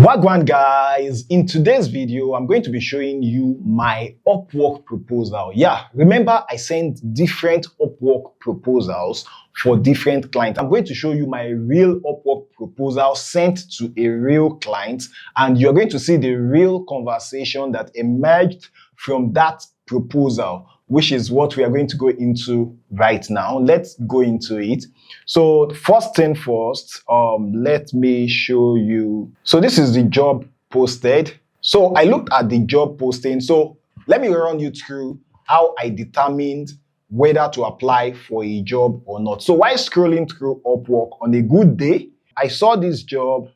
Wagwan guys, in today's video I'm going to be showing you my Upwork proposal. Yeah, remember I sent different Upwork proposals for different clients. I'm going to show you my real Upwork proposal sent to a real client, and you're going to see the real conversation that emerged from that proposal, which is what we are going to go into right now. Let's go into it. So first thing first, let me show you. So this is the job posted. So I looked at the job posting. So let me run you through how I determined whether to apply for a job or not. So while scrolling through Upwork on a good day, I saw this job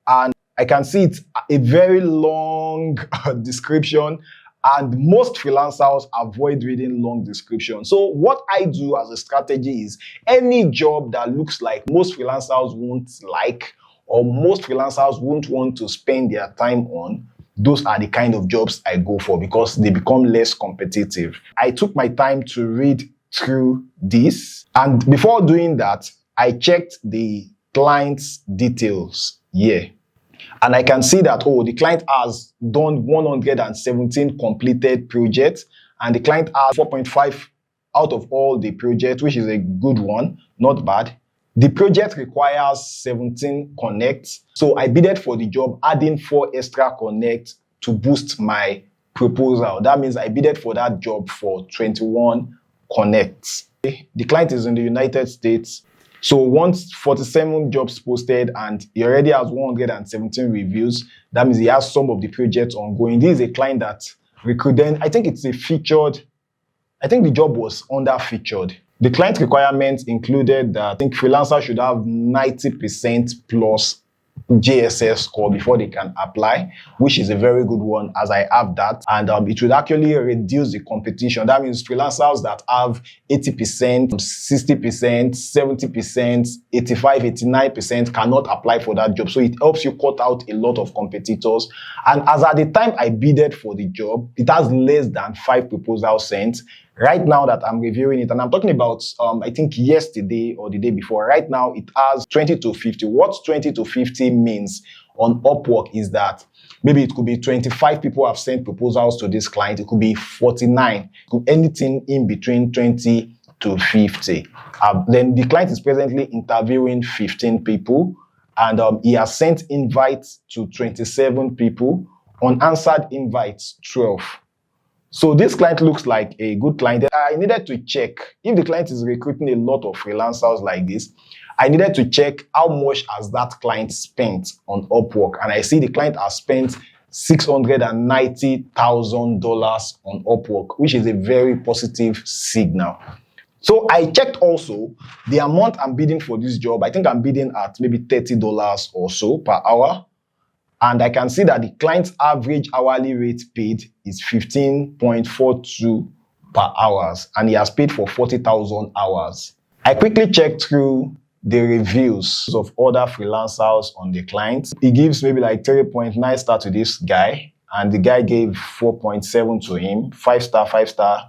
and I can see it's a very long description. And most freelancers avoid reading long descriptions. So what I do as a strategy is any job that looks like most freelancers won't like, or most freelancers won't want to spend their time on, those are the kind of jobs I go for because they become less competitive. I took my time to read through this. And before doing that, I checked the client's details here. And I can see that, the client has done 117 completed projects, and the client has 4.5 out of all the projects, which is a good one, not bad. The project requires 17 connects. So I bidded for the job, adding 4 extra connects to boost my proposal. That means I bidded for that job for 21 connects. The client is in the United States. So once 47 jobs posted and he already has 117 reviews, that means he has some of the projects ongoing. This is a client that recruited, I think it's a featured, I think the job was under featured. The client requirements included that I think freelancers should have 90% plus JSS score before they can apply, which is a very good one as I have that. And it would actually reduce the competition. That means freelancers that have 80%, 60%, 70%, 85, 89% cannot apply for that job. So it helps you cut out a lot of competitors. And as at the time I bidded for the job, it has less than 5 proposals sent. Right now that I'm reviewing it, and I'm talking about, I think yesterday or the day before, right now it has 20 to 50. What 20 to 50 means on Upwork is that maybe it could be 25 people have sent proposals to this client. It could be 49, it could be anything in between 20 to 50. Then the client is presently interviewing 15 people, and he has sent invites to 27 people, unanswered invites 12. So this client looks like a good client. I needed to check if the client is recruiting a lot of freelancers like this. I needed to check how much has that client spent on Upwork, and I see the client has spent $690,000 on Upwork, which is a very positive signal. So I checked also the amount I'm bidding for this job. I think I'm bidding at maybe $30 or so per hour. And I can see that the client's average hourly rate paid is 15.42 per hour, and he has paid for 40,000 hours. I quickly checked through the reviews of other freelancers on the client. He gives maybe like 3.9 star to this guy, and the guy gave 4.7 to him, 5 star, 5 star.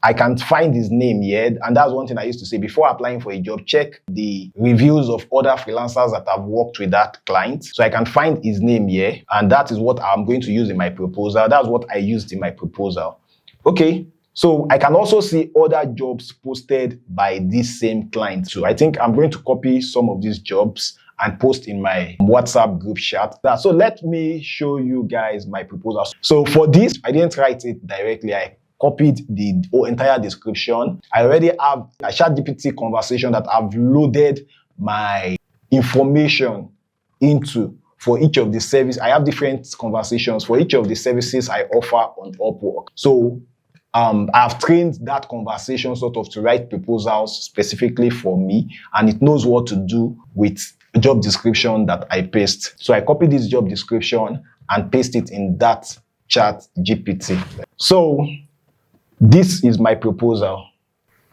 I can't find his name yet, and that's one thing I used to say before applying for a job. Check the reviews of other freelancers that have worked with that client, so I can find his name here, and that is what I'm going to use in my proposal. That's what I used in my proposal. Okay, so I can also see other jobs posted by this same client. So I think I'm going to copy some of these jobs and post in my WhatsApp group chat. So let me show you guys my proposal. So for this, I didn't write it directly. I copied the entire description. I already have a ChatGPT conversation that I've loaded my information into for each of the services. I have different conversations for each of the services I offer on Upwork. So I've trained that conversation sort of to write proposals specifically for me, and it knows what to do with a job description that I paste. So I copy this job description and paste it in that ChatGPT. So this is my proposal.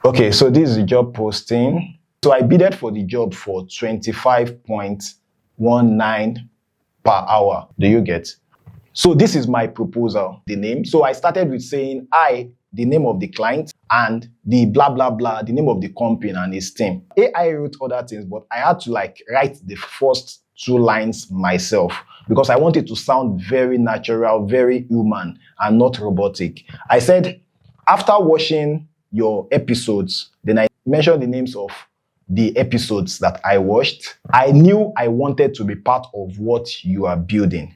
Okay, so this is the job posting. So I bidded for the job for 25.19 per hour. Do you get? So this is my proposal, the name. So I started with saying the name of the client, and the blah, blah, blah, the name of the company and his team. AI wrote other things, but I had to write the first two lines myself because I want it to sound very natural, very human, and not robotic. I said, after watching your episodes, then I mentioned the names of the episodes that I watched. I knew I wanted to be part of what you are building.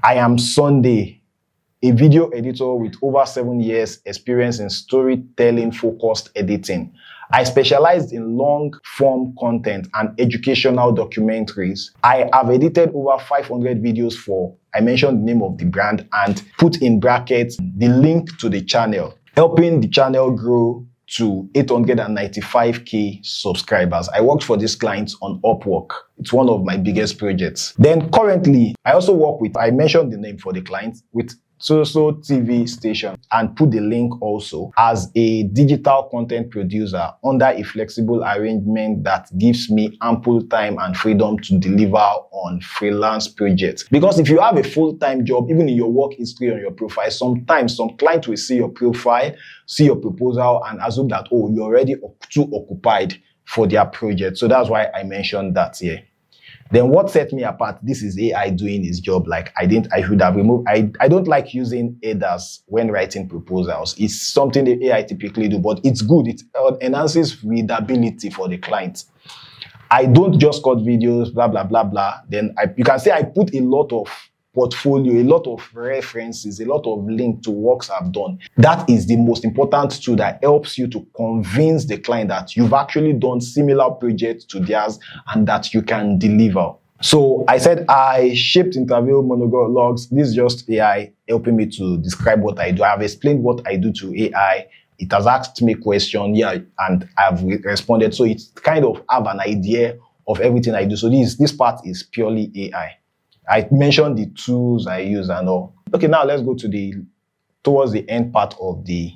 I am Sunday, a video editor with over 7 years experience in storytelling focused editing. I specialized in long form content and educational documentaries. I have edited over 500 videos for, I mentioned the name of the brand and put in brackets the link to the channel, helping the channel grow to 895k subscribers. I worked for this client on Upwork. It's one of my biggest projects. Then currently, I also work with, I mentioned the name for the client, with so TV station and put the link also as a digital content producer under a flexible arrangement that gives me ample time and freedom to deliver on freelance projects. Because if you have a full-time job, even in your work history on your profile, sometimes some clients will see your profile, see your proposal and assume that, oh, you're already too occupied for their project. So that's why I mentioned that here. Then what set me apart, this is AI doing its job. Like I should have removed, I don't like using headers when writing proposals. It's something the AI typically do, but it's good. It enhances readability for the client. I don't just cut videos, blah, blah, blah, blah. Then you can say I put a lot of portfolio, a lot of references, a lot of links to works I've done. That is the most important tool that helps you to convince the client that you've actually done similar projects to theirs and that you can deliver. So I said I shaped interview monologues. This is just AI helping me to describe what I do. I have explained what I do to AI. It has asked me questions, yeah, and I've responded. So it kind of have an idea of everything I do. So this part is purely AI. I mentioned the tools I use and all. Okay, now let's go to towards the end part of the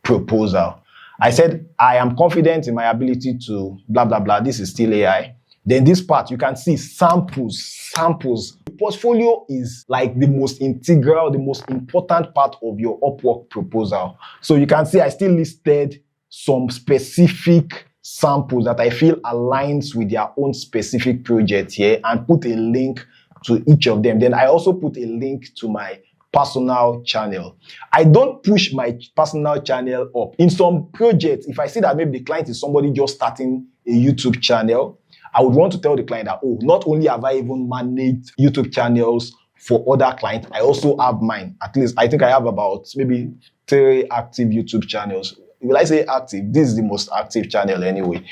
proposal. I said, I am confident in my ability to blah, blah, blah. This is still AI. Then this part, you can see samples. The portfolio is like the most integral, the most important part of your Upwork proposal. So you can see I still listed some specific samples that I feel aligns with their own specific project here and put a link to each of them. Then I also put a link to my personal channel. I don't push my personal channel up. In some projects, if I see that maybe the client is somebody just starting a YouTube channel, I would want to tell the client that, oh, not only have I even managed YouTube channels for other clients, I also have mine. At least I think I have about maybe 3 active YouTube channels. Will I say active? This is the most active channel anyway.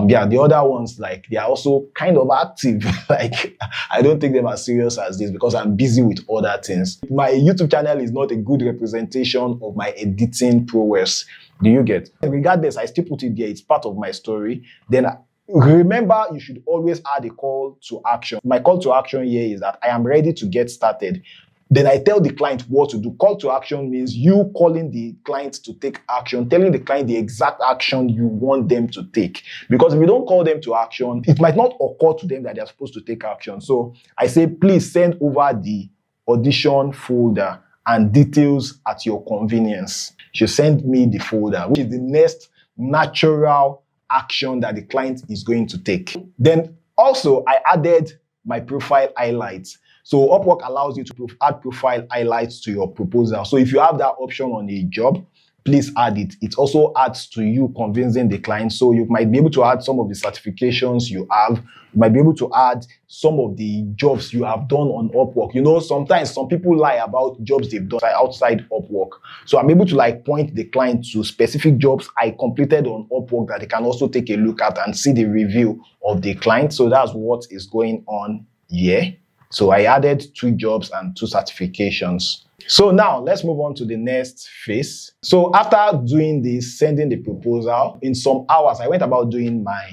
Yeah, the other ones, like, they are also kind of active. Like, I don't take them as serious as this because I'm busy with other things. My YouTube channel is not a good representation of my editing prowess. Do you get? Regardless, I still put it there. It's part of my story. Then remember, you should always add a call to action. My call to action here is that I am ready to get started. Then I tell the client what to do. Call to action means you calling the client to take action, telling the client the exact action you want them to take. Because if you don't call them to action, it might not occur to them that they're supposed to take action. So I say, please send over the audition folder and details at your convenience. You send me the folder, which is the next natural action that the client is going to take. Then also I added my profile highlights. So Upwork allows you to add profile highlights to your proposal. So if you have that option on a job, please add it. It also adds to you convincing the client. So you might be able to add some of the certifications you have. You might be able to add some of the jobs you have done on Upwork. You know, sometimes some people lie about jobs they've done outside Upwork. So I'm able to like point the client to specific jobs I completed on Upwork that they can also take a look at and see the review of the client. So that's what is going on here. So I added 2 jobs and 2 certifications. So now let's move on to the next phase. So after doing this, sending the proposal, in some hours, I went about doing my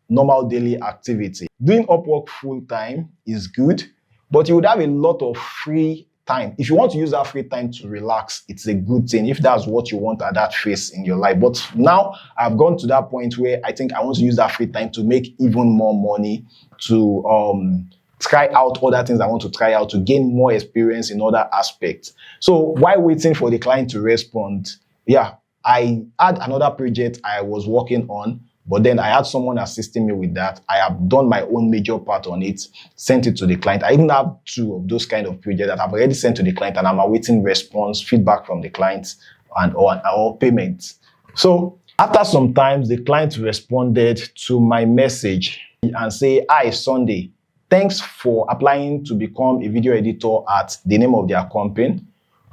normal daily activity. Doing Upwork full time is good, but you would have a lot of free time. If you want to use that free time to relax, it's a good thing if that's what you want at that phase in your life. But now I've gone to that point where I think I want to use that free time to make even more money, to try out other things I want to try out, to gain more experience in other aspects. So while waiting for the client to respond, yeah, I had another project I was working on, But then I had someone assisting me with that. I have done my own major part on it, sent it to the client. I even have 2 of those kind of projects that I've already sent to the client, and I'm awaiting response, feedback from the client, and or payment. So after some time, the client responded to my message and say, "Hi, Sunday. Thanks for applying to become a video editor at the name of their company.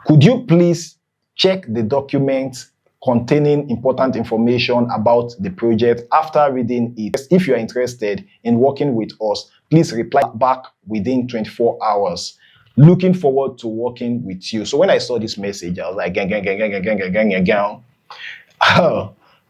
Could you please check the document containing important information about the project after reading it? If you are interested in working with us, please reply back within 24 hours. Looking forward to working with you." So when I saw this message, I was like,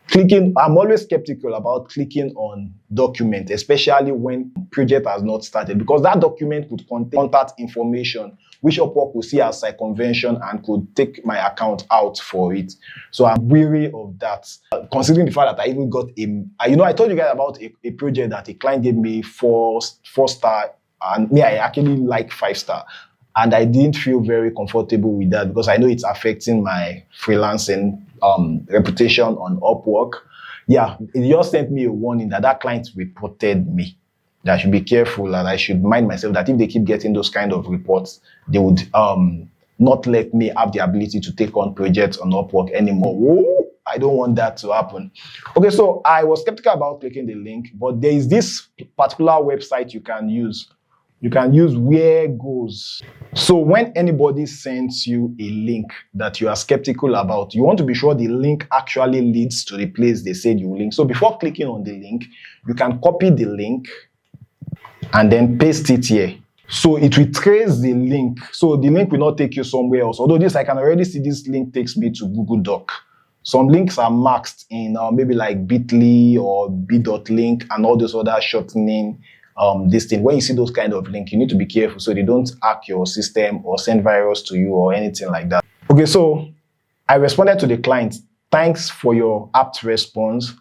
clicking. I'm always skeptical about clicking on document, especially when project has not started, because that document could contain contact information which Upwork will see as circumvention and could take my account out for it. So I'm weary of that, considering the fact that I even got I told you guys about a project that a client gave me 4-star, and me, I actually like 5-star. And I didn't feel very comfortable with that because I know it's affecting my freelancing reputation on Upwork. Yeah, it just sent me a warning that client reported me. That I should be careful and I should mind myself that if they keep getting those kind of reports, they would not let me have the ability to take on projects on Upwork anymore. Whoa, I don't want that to happen. Okay, so I was skeptical about clicking the link, but there is this particular website you can use. You can use Where Goes. So when anybody sends you a link that you are skeptical about, you want to be sure the link actually leads to the place they said you link. So before clicking on the link, you can copy the link and then paste it here. So it will trace the link. So the link will not take you somewhere else. Although I can already see this link takes me to Google Doc. Some links are maxed in maybe like bit.ly or b.link and all those other shortening this thing. When you see those kind of links, you need to be careful so they don't hack your system or send virus to you or anything like that. Okay, so I responded to the client. Thanks for your apt response.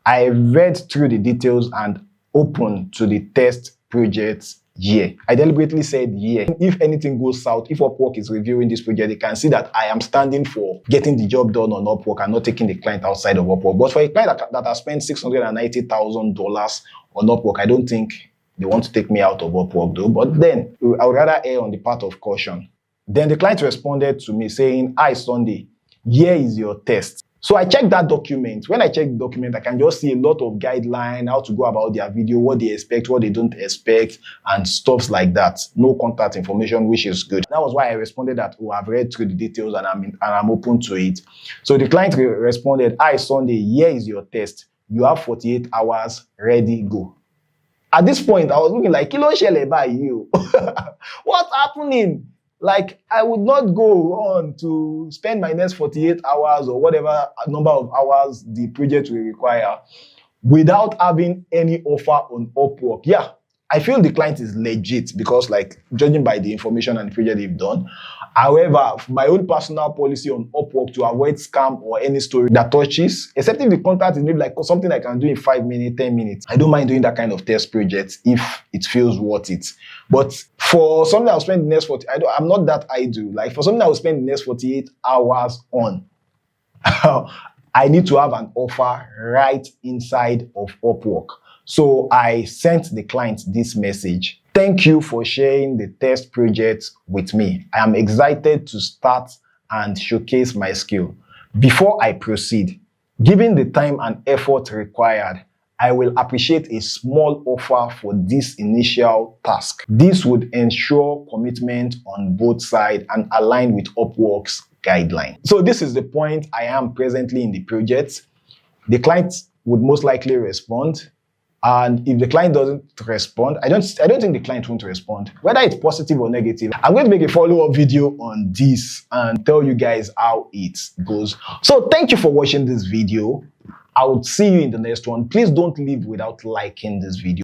I read through the details and opened to the test project. Yeah, I deliberately said yeah. If anything goes south, if Upwork is reviewing this project, they can see that I am standing for getting the job done on Upwork and not taking the client outside of Upwork. But for a client that has spent $690,000 on Upwork, I don't think they want to take me out of Upwork though. But then I would rather err on the part of caution. Then the client responded to me saying, "Hi, Sunday, here is your test." So I checked that document. When I check the document, I can just see a lot of guidelines, how to go about their video, what they expect, what they don't expect, and stuff like that. No contact information, which is good. That was why I responded that, "Oh, I've read through the details and I'm open to it." So the client responded, "Hi, Sunday, here is your test. You have 48 hours, ready, go." At this point, I was looking like, "Kilo shele by you." What's happening? Like, I would not go on to spend my next 48 hours or whatever number of hours the project will require without having any offer on Upwork. Yeah, I feel the client is legit because, like, judging by the information and the project they've done. However, my own personal policy on Upwork to avoid scam or any story that touches, except if the contact is maybe like something I can do in 5 minutes, 10 minutes. I don't mind doing that kind of test project if it feels worth it. But for something I'll spend the next 40, I'm not that idle. Like for something I will spend the next 48 hours on, I need to have an offer right inside of Upwork. So I sent the client this message. "Thank you for sharing the test project with me. I am excited to start and showcase my skill. Before I proceed, given the time and effort required, I will appreciate a small offer for this initial task. This would ensure commitment on both sides and align with Upwork's guideline." So this is the point I am presently in the project. The client would most likely respond. And if the client doesn't respond, I don't think the client won't respond. Whether it's positive or negative, I'm going to make a follow-up video on this and tell you guys how it goes. So thank you for watching this video. I will see you in the next one. Please don't leave without liking this video.